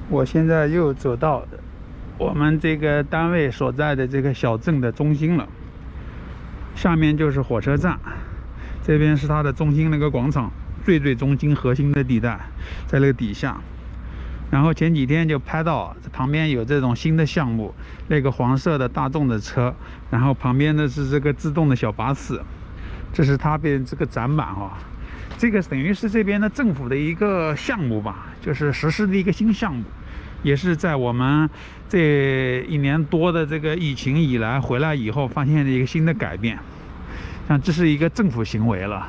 我现在又走到我们这个单位所在的这个小镇的中心了，下面就是火车站，这边是它的中心那个广场，最中心核心的地带，在那个底下。然后前几天就拍到旁边有这种新的项目，那个黄色的大众的车，然后旁边的是这个自动的小巴士，这是它边这个展板啊。这个等于是这边的政府的一个项目吧，就是实施的一个新项目，也是在我们这1年多的这个疫情以来回来以后发现的一个新的改变。像这是一个政府行为了，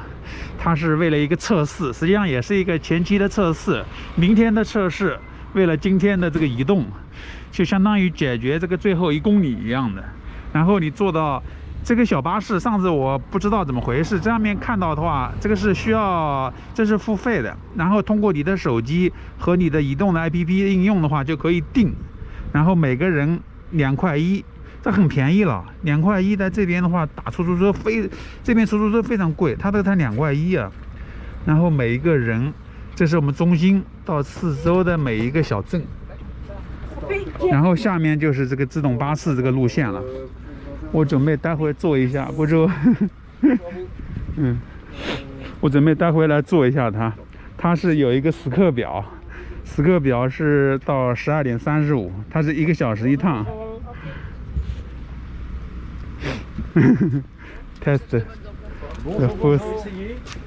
它是为了一个测试，实际上也是一个前期的测试，明天的测试，为了今天的这个移动，就相当于解决这个最后1公里一样的。然后你坐到这个小巴士，上次我不知道怎么回事，这上面看到的话，这个是需要，这是付费的，然后通过你的手机和你的移动的 APP 应用的话就可以订，然后每个人2.1块，这很便宜了。2.1块在这边的话，打出租车这边出租车非常贵，它才2.1块啊。然后每一个人，这是我们中心到四周的每一个小镇，然后下面就是这个自动巴士这个路线了。我准备待会坐一下，不就我准备待会来坐一下它。它是有一个时刻表，时刻表是到12点35，它是1个小时1趟。Test. Bon,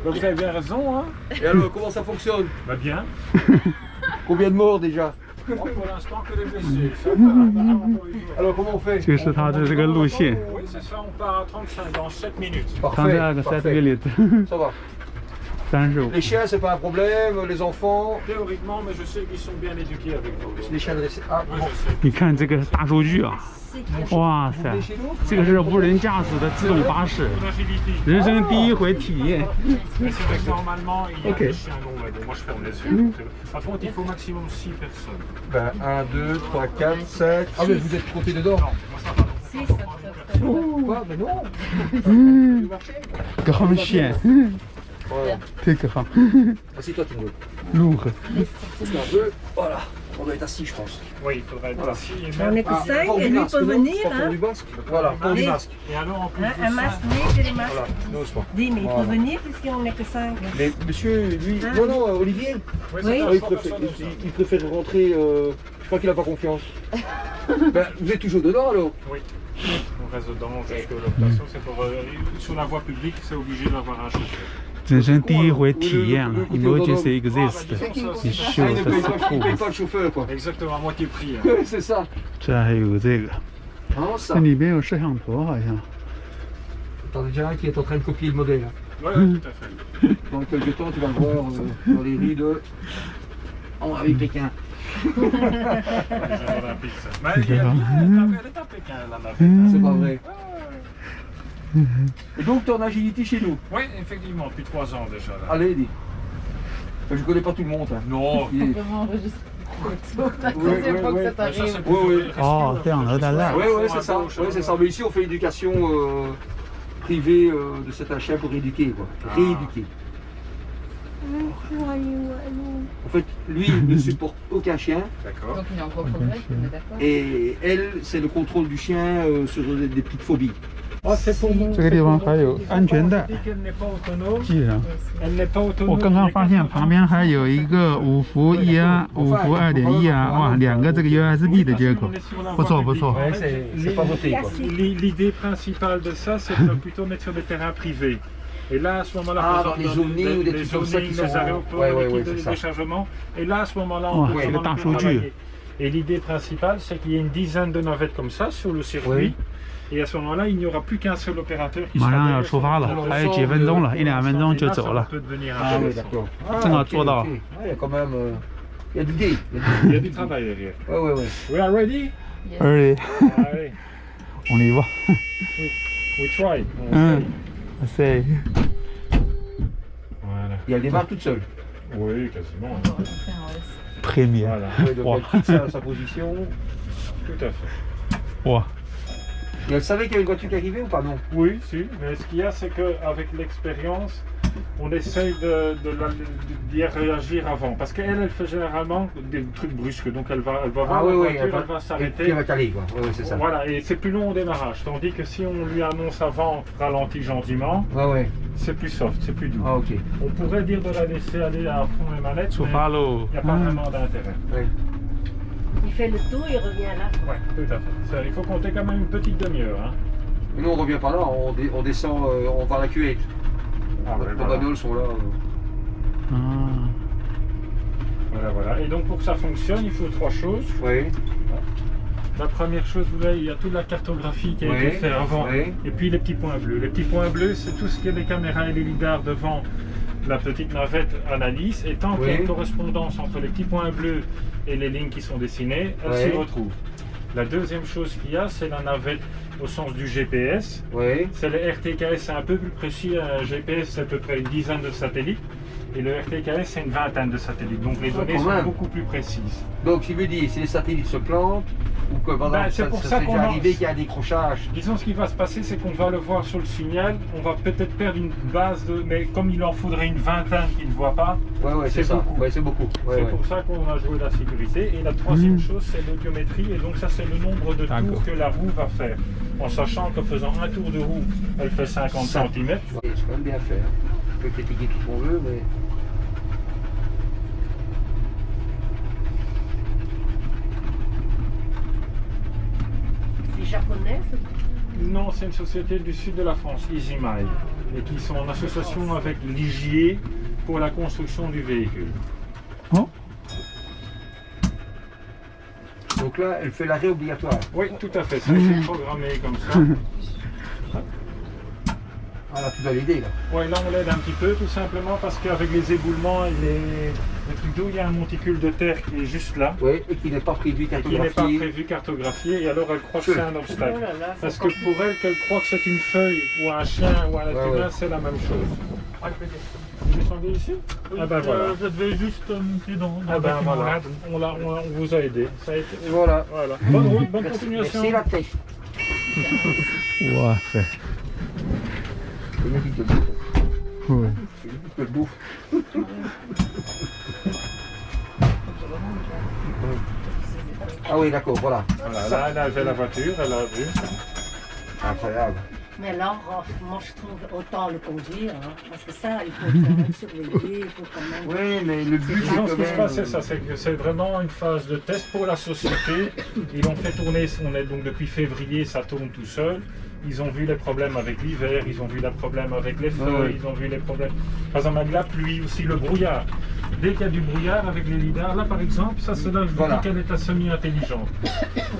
vous avez bien raison, hein. Et alors, comment ça fonctionne? Bah bien. Combien de morts déjà? Oh, pour l'instant que des blessés. Ça va. Alors, comment on fait? 这是它的这个路线。 Oui, c'est ça, on part à 35 dans 7 minutes. Parfait, 32 parfait. minutes. Ça va. 35。 Les chiens, c'est pas un problème, les enfants. Théoriquement, mais je sais qu'ils sont bien éduqués avec vous. Les chiens dressés. Ah, Oui, bon. je sais. 你看这个大数据啊，哇塞，这个是无人驾驶的自动巴士， L'agilité. 人生第1回体验。 Mais c'est vrai que normalement, il y a Ok. des chiens longs. Bon, moi, je ferme les yeux. Par contre, il faut maximum 6 personnes. Ben, 1, 2, 3, 4, 5. Ah, mais vous êtes compté dedans? Non, moi, ça va. Quoi? Mais non. grand chien， Voilà. 这个好， Assieds-toi, Tingo. lourd。 Parce qu'un peu, voilà. On doit être assis, je pense. Oui, il faudrait être Voilà. assis. Et On même est que 5 Port et du lui masque, peut non? venir. Port Hein. du masque. Voilà, port du Oui. masque. Et alors, en plus de Un ça, masque, oui, j'ai les masques. Voilà, doucement. Dis, mais il Voilà. peut venir puisqu'on n'est que 5. Mais monsieur, lui. Ah. Non, non, Olivier. oui, Oui. Ah, il préfère rentrer. Je crois qu'il a pas confiance. Ben, vous êtes toujours dedans alors? Oui, on reste dedans jusqu'à l'opération. C'est pour sur la voie publique, c'est obligé d'avoir un chauffeur. 人生第1回体验了 ，emergency exist， 你 Ah, show il ne 的 paye 是 pas, il paye 酷。 pas le chauffeur quoi. Exactement, à moitié prix. Hein. C'est ça. 这还有这个， Vraiment ça. 这里边有摄像头好像。 T'en as déjà un qui est en train de copier le modèle. Oui, tout à fait. Dans quelques temps, tu vas le voir dans les rues de Henri Pékin. Les Olympiques, ça. Mais elle est à Pékin, la navette. C'est pas vrai. Et donc, tu es en agilité chez nous. Oui, effectivement, depuis 3 ans déjà. Là. Allez, dis. Je connais pas tout le monde. Hein. Non, Il est- mais ça c'est pour Oui, oui. les Oh, rescues, t'es en parce que retard. Ouais, ouais, à c'est ça. gauche, Ouais, c'est ça. Mais ici, on fait l'éducation privée de certains chiens pour éduquer, quoi. Rééduquer. En fait, lui, il ne supporte aucun chien. D'accord. Donc il est en propre règle, on est d'accord. Et elle, c'est le contrôle du chien sur des petites phobies. Ah, c'est pour mon. 这个地方还有安全带， Elle n'est pas autonome. 系上。 Elle n'est pas autonome. 我刚刚发现旁边还有一个5伏1安、5伏2.1安，哇，2个这个 USB 的接口，不错不错。 Ouais, c'est pas voté, quoi. L'idée principale de ça, c'est de plutôt mettre sur des terrains privés. Et là, à ce moment-là, Ah, par dans exemple, les zonings ou des les trucs comme ça zonings, qui les sont- aéroports, Ouais, ouais, les ouais, kits c'est de ça. déchargement. Et là, à ce moment-là, Ouais, on peut c'est vraiment le plus temps travailler. chaud. Et l'idée principale, c'est qu'il y ait une dizaine de navettes comme ça sur le circuit. Oui. Et à ce moment-là, il n'y aura plus qu'un seul opérateur qui 马 sera 上要 derrière 出发了， son- 还有几分钟了，1-2分钟就 Et là, 走 ça 了。 peut devenir Ah oui, intéressant. d'accord. Ça va, ok, toi, là. ok. Ah, il y a quand même... il y a de l'idée. Il y a du travail derrière. Ouais, ouais, ouais. We are ready? Allez， Allez, on y va。 we try. 嗯，c'est Voilà. Et elle démarre toute seule. Oui, quasiment. On va faire un S. première。 Voilà, Ouais, donc Wow. elle quitte sa position. tout à fait. 哇， Et elle savait qu'il y avait une voiture qui arrivait ou pas? Non. Oui, si, mais ce qu'il y a, c'est qu'avec l'expérience, on essaye d'y réagir avant. Parce qu'elle, elle fait généralement des trucs brusques. Donc elle va voir la voiture, elle va Puis s'arrêter. elle va caler, quoi. Ouais, c'est ça. Voilà, et c'est plus long au démarrage. Tandis que si on lui annonce avant, ralentit gentiment, Ouais. c'est plus soft, c'est plus doux. Ah, ok. On pourrait dire de la laisser aller à fond les manettes, Zu mais follow. il n'y a pas vraiment d'intérêt. Ouais. Il fait le tour, il revient là. Oui, tout à fait. Il faut compter quand même une petite demi-heure. Hein. Mais nous, on revient pas là, on descend, on va à la Q8. Ah, ouais, Les voilà. bagnoles sont là. Ah. Voilà. Et donc pour que ça fonctionne, il faut 3 choses. Oui. La première chose, vous voyez, il y a toute la cartographie qui a Oui, été faite avant. oui. Et puis les petits points bleus. Les petits points bleus, c'est tout ce que les caméras et les lidars devant la petite navette analysent. Et tant qu'il y a Oui. une correspondance entre les petits points bleus et les lignes qui sont dessinées, elles Oui. s'y retrouvent. La deuxième chose qu'il y a, c'est la navette au sens du GPS. Oui. C'est le RTKS, c'est un peu plus précis. Un GPS, c'est à peu près une dizaine de satellites. Et le RTKS, c'est une vingtaine de satellites. Donc les données quand sont même. beaucoup plus précises. Donc, il me dit, si les satellites se plantent, ou que pendant Ben, c'est pour ça s'est qu'on déjà en- arrivé qu'il y a un décrochage. Disons, ce qui va se passer, c'est qu'on va le voir sur le signal. On va peut-être perdre une base de. Mais comme il en faudrait une vingtaine qui ne voit pas, Ouais, ouais, c'est C'est ça. beaucoup. Ouais, c'est beaucoup. Ouais, c'est ouais. pour ça qu'on a joué la sécurité. Et la troisième chose, c'est l'audiométrie. Et donc, ça, c'est le nombre de D'accord. tours que la roue va faire. En sachant qu'en faisant un tour de roue, elle fait 50 cm. Ouais, c'est quand même bien fait. Hein. On peut critiquer tout ce qu'on veut, mais. C'est japonais, Non, c'est une société du sud de la France, EasyMile, et qui sont en association avec Ligier pour la construction du véhicule. Oh. Donc là, elle fait l'arrêt obligatoire. Oui, tout à fait. Ça a été programmé comme ça. Ah, là, tu dois l'aider, là. Oui, là on l'aide un petit peu, tout simplement parce qu'avec les éboulements et les trucs d'eau, il y a un monticule de terre qui est juste là, Oui, et qui n'est pas prévu et qui n'est pas cartographié. prévu cartographié, et alors elle croit que c'est un Oh obstacle. là là, Parce c'est que pour elle, qu'elle croit que c'est une feuille ou un chien ou un être Ouais, humain, ouais. c'est la même chose. Vous descendez ici? Ah ben voilà. Je devais juste monter dans Ah le ben bâtiment voilà, là. on vous a aidé. Ça a été... Et voilà. Voilà. Bonne route, bonne Merci, continuation. merci la tête. Ouais, c'est- C'est lui qui te le bouffe. ouais. C'est lui qui te le bouffe. Ah oui, d'accord, voilà. Voilà, là, elle avait la voiture, elle a vu. Incroyable. Mais là, moi je trouve autant le conduire, hein, parce que ça, il faut quand même surveiller, il faut quand même... Oui, mais le but, c'est Disons, quand ce qui se même... passe, c'est ça, c'est que c'est vraiment une phase de test pour la société. Ils l'ont fait tourner, on est donc depuis février, ça tourne tout seul. Ils ont vu les problèmes avec l'hiver, ils ont vu les problèmes avec les feuilles, Ouais. ils ont vu les problèmes. Par exemple, avec la pluie aussi, le brouillard. Dès qu'il y a du brouillard avec les lidars, là par exemple, ça c'est là que je vous Voilà. dis qu'elle est à semi-intelligente.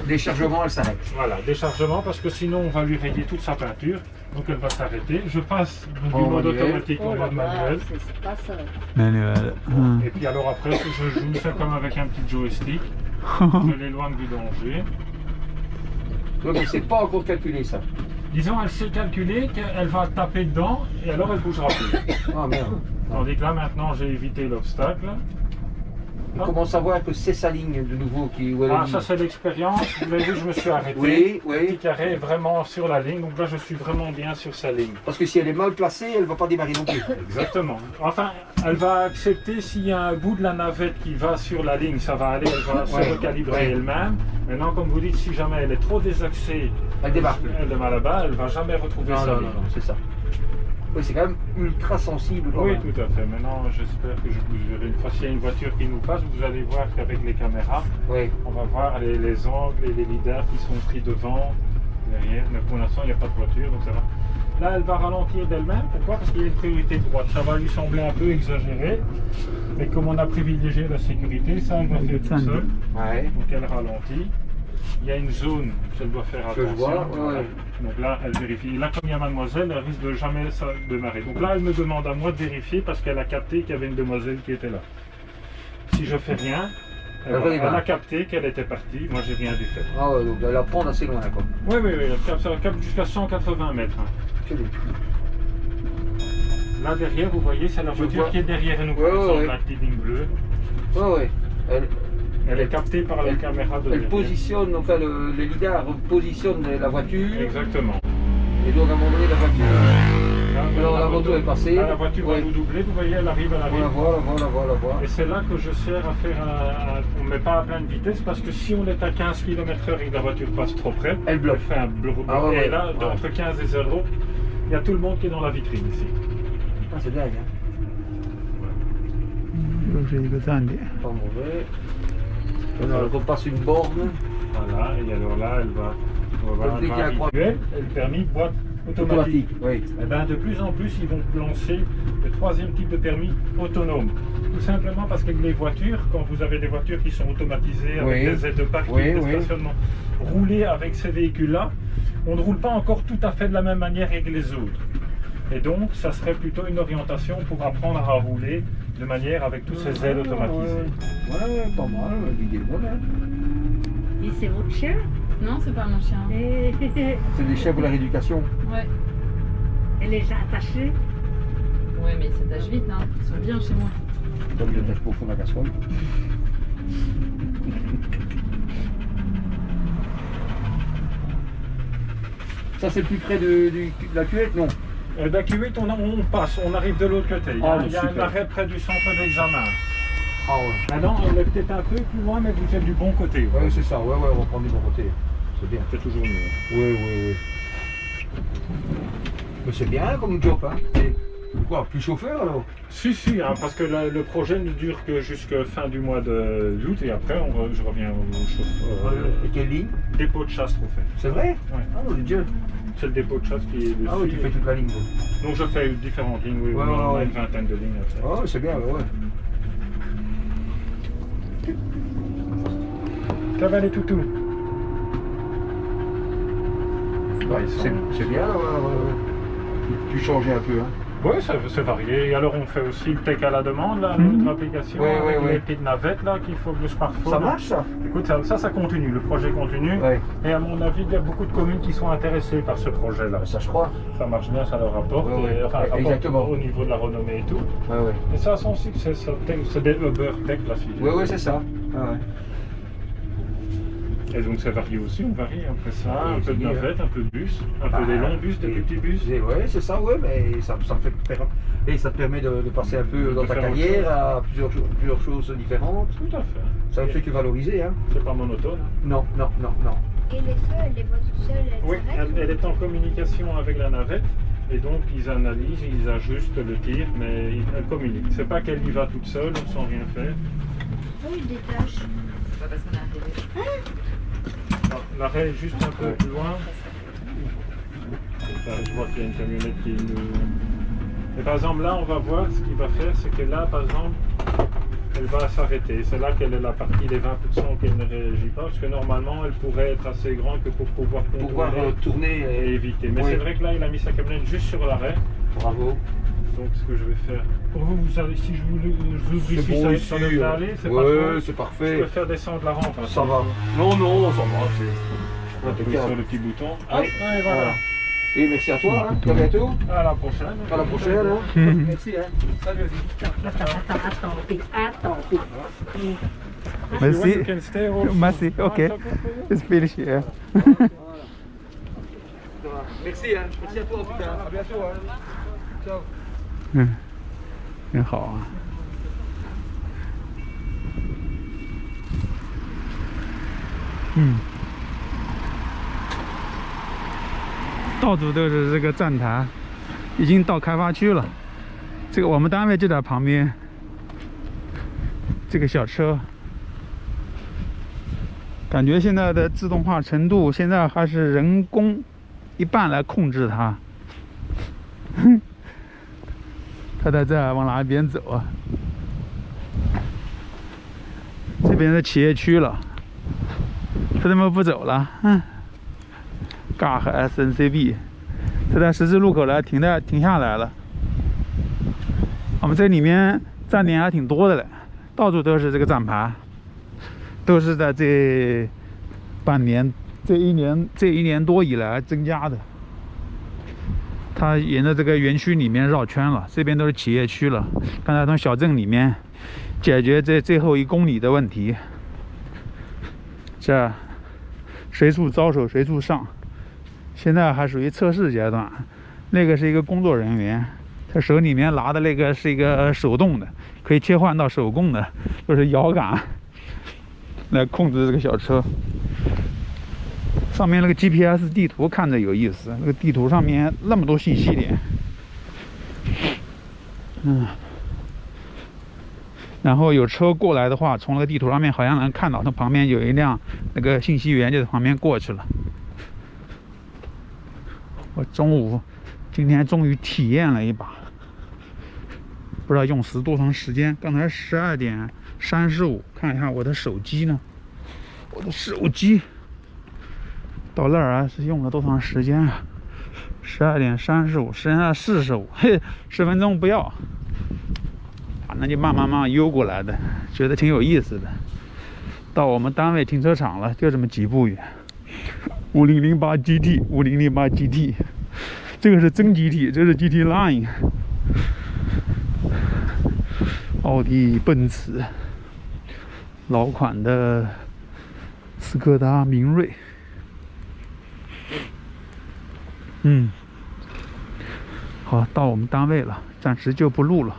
Les chargements, elle s'arrête. Voilà, déchargement parce que sinon on va lui rayer toute sa peinture. Donc elle va s'arrêter. Je passe donc, En du mode manuel. automatique au Oh là mode là, manuel. c'est pas ça. Manuel. Hum. Et puis alors après, je joue ça comme avec un petit joystick. Je l'éloigne du danger. Donc, elle ne sait pas encore calculer ça. Disons, elle sait calculer qu'elle va taper dedans et alors elle bougera plus. Ah merde. Tandis que là maintenant j'ai évité l'obstacle. Comment savoir que c'est sa ligne de nouveau qui... où elle Ah, dit- ça c'est l'expérience. Vous l'avez vu, je me suis arrêté. Oui, Le petit oui. carré est vraiment sur la ligne. Donc là, je suis vraiment bien sur sa ligne. Parce que si elle est mal placée, elle ne va pas démarrer non plus. Exactement. Enfin, elle va accepter s'il y a un bout de la navette qui va sur la ligne, ça va aller, elle va se Ouais, recalibrer ouais. elle-même. Maintenant, comme vous dites, si jamais elle est trop désaxée, Elle démarre plus. elle démarre là-bas, elle va jamais retrouver Non, sa non, non, ligne. non, c'est ça. Oui, c'est quand même ultra sensible. quand Oui, même. tout à fait. Maintenant, j'espère que je vous verrai. Une fois s'il y a une voiture qui nous passe, vous allez voir qu'avec les caméras, Oui. on va voir les angles et les lidars qui sont pris devant, derrière. Mais pour l'instant, il n'y a pas de voiture, donc ça va. Là, elle va ralentir d'elle-même. Pourquoi? Parce qu'il y a une priorité droite. Ça va lui sembler un peu exagéré. Mais comme on a privilégié la sécurité, ça, elle va faire toute seule. Ouais. Donc elle ralentit. Il y a une zone qu'elle doit faire Que je attention. vois, ouais, ouais. Donc là, elle vérifie. Et là, comme il y a mademoiselle, elle risque de jamais démarrer. Donc là, elle me demande à moi de vérifier parce qu'elle a capté qu'il y avait une demoiselle qui était là. Si je fais rien, Elle va elle a démarrer. capté qu'elle était partie. Moi, j'ai rien dû faire. Ah ouais, donc elle va prendre assez loin, quoi. Oui, oui, oui. Elle capte jusqu'à 180 mètres. hein. C'est bien. Là, derrière, vous voyez, c'est la Je voiture vois. qui est derrière nous. Ouais, par exemple, ouais. la petite ligne bleue. Ouais, ouais. Elle est captée par les caméras de Elle derrière. positionne, enfin le lidar positionne la voiture. Exactement. Et donc à un moment donné, la voiture. Alors, la moto est passée. Là, la voiture va nous doubler, vous voyez, elle arrive, elle arrive. Voilà. Et c'est là que je sers à faire on ne met pas à pleine vitesse parce que si on est à 15 km/h et que la voiture passe trop près, Elle bloque. fait un bloc. Ah ouais, et là, entre 15 et 0, il y a tout le monde qui est dans la vitrine ici. Ah, c'est dingue, hein. 又是一个站点。 Pas mauvais. Alors, elle repasse une borne. Voilà, et alors là, elle va. On va Donc, dès qu'il y a avoir quoi- et le permis boîte automatique. Oui. Eh ben, de plus en plus, ils vont lancer le troisième type de permis autonome. Tout simplement parce que les voitures, quand vous avez des voitures qui sont automatisées avec Oui. des aides de parking, Oui, de oui. stationnement, rouler avec ces véhicules-là, on ne roule pas encore tout à fait de la même manière que les autres. Et donc, ça serait plutôt une orientation pour apprendre à rouler de manière avec toutes ces aides automatisées. Ouais, pas mal, l'idée est bonne, hein. Et c'est votre chien? Non, c'est pas mon chien. Et C'est des chiens pour la rééducation. Ouais. elle est déjà attachée. Ouais, mais ils s'attachent vite, hein. Ils sont bien chez moi. Comme je tâche pas au fond de la casserole. Ça, c'est plus près de la cuvette, non? La cuvette, on passe, on arrive de l'autre côté. Il y a un super. arrêt près du centre d'examen. Ah ouais. Maintenant, on est peut-être un peu plus loin, mais vous êtes du bon côté. Ouais, c'est ça, ouais, on va prendre du bon côté. C'est bien. C'est toujours mieux. Oui. Mais c'est bien comme job, hein. Et quoi, plus chauffeur alors? Si, hein, parce que le projet ne dure que jusqu'à fin du mois d'août et après je reviens au Et quelle ligne? dépôt de chasse trop fait. C'est vrai? Ouais. Ah, mon Dieu. C'est le dépôt de chasse qui est dessus. Ah oui, tu fais toute la ligne. toi. Donc je fais différentes lignes, oui, Ouais, on a ouais. une vingtaine de lignes à faire. Ah, c'est bien, ouais. Ça va les toutous. Ouais, c'est bien, tu changeais un peu, hein. Oui, c'est varié. Et alors on fait aussi le tech à la demande, là, notre application, Ouais, avec ouais. les petites navettes là qu'il faut que le smartphone. Ça marche, ça? Écoute, ça continue, le projet continue. Ouais. Et à mon avis, il y a beaucoup de communes qui sont intéressées par ce projet-là. Ça, je crois. Ça marche bien, ça leur rapporte. Ouais. Et, enfin, rapporte Exactement. au niveau de la renommée et tout. Ouais. Et ça a son succès, c'est des Uber Tech là. Si Ouais, c'est ça. Ah, ouais. Et donc c'est varié aussi, on varie après ça, Ouais, un peu de c'est bien. navette, un peu de bus, un peu des longs bus, des petits bus. Ouais, c'est ça, ouais, mais ça te permet de passer un peu dans ta faire autre carrière chose. à plusieurs choses différentes. Tout à fait. Ça ne fait que valoriser, hein. C'est pas monotone. Non. Et les feux, elle est votre seule, elle Oui, s'arrête elle est en communication avec la navette. Et donc ils analysent, ils ajustent le tir, mais elle communique. C'est pas qu'elle y va toute seule, sans rien faire. Oui, des tâches. C'est pas parce qu'on a arrivé. L'arrêt est juste un peu plus loin. Et là, je vois qu'il y a une camionnette qui nous... Et par exemple là, on va voir ce qu'il va faire, c'est que là, par exemple, elle va s'arrêter. C'est là qu'elle est la partie des 20% qu'elle ne réagit pas, parce que normalement, elle pourrait être assez grande que pour pouvoir Pouvoir contrôler tourner. et éviter. Mais Oui. c'est vrai que là, il a mis sa camionnette juste sur l'arrêt. Bravo. Donc ce que je vais faire... Pour vous, vous savez, si je vous ouvre ici, bon ça devrait ici, aller, c'est pas ouais, trop. c'est Je parfait. peux faire descendre la rampe. hein, Ça va. Non, ça va. On appuie sur le petit bouton. Oui. Et voilà. Voilà. Et merci à toi, hein. À bientôt. À la prochaine. À la prochaine, hein. Merci, hein. Salut. Attends. Merci. You can stay also. Merci, ok. Ah, ça peut- It's finished here. Merci, hein. Merci à toi, en tout cas. À bientôt, hein. Ciao. 真好啊。到处都是这个站台，已经到开发区了。这个我们单位就在旁边。这个小车，感觉现在的自动化程度，现在还是人工一半来控制它。他在这往哪边走啊？这边是企业区了，他怎么不走了？GA 和 SNCB， 这在十字路口来停下来了。我们这里面站点还挺多的嘞，到处都是这个站牌，都是在这半年、这一年多以来增加的。它沿着这个园区里面绕圈了，这边都是企业区了。刚才从小镇里面解决这最后1公里的问题，这随处招手随处上，现在还属于测试阶段，那个是一个工作人员，他手里面拿的那个是一个手动的，可以切换到手工的，就是摇杆来控制这个小车。上面那个 GPS 地图看着有意思，那个地图上面那么多信息点，然后有车过来的话，从那个地图上面好像能看到，它旁边有一辆那个信息员就在旁边过去了。我中午今天终于体验了一把，不知道用时多长时间。刚才12点35，看一下我的手机呢，我的手机到那儿是用了多长时间啊？12点35，剩下45，嘿，10分钟不要。那就慢慢悠过来的，觉得挺有意思的。到我们单位停车场了，就这么几步远。5008 GT，5008 GT， 这个是真 GT， 这是 GT Line。奥迪、奔驰，老款的斯柯达明锐。好，到我们单位了，暂时就不录了。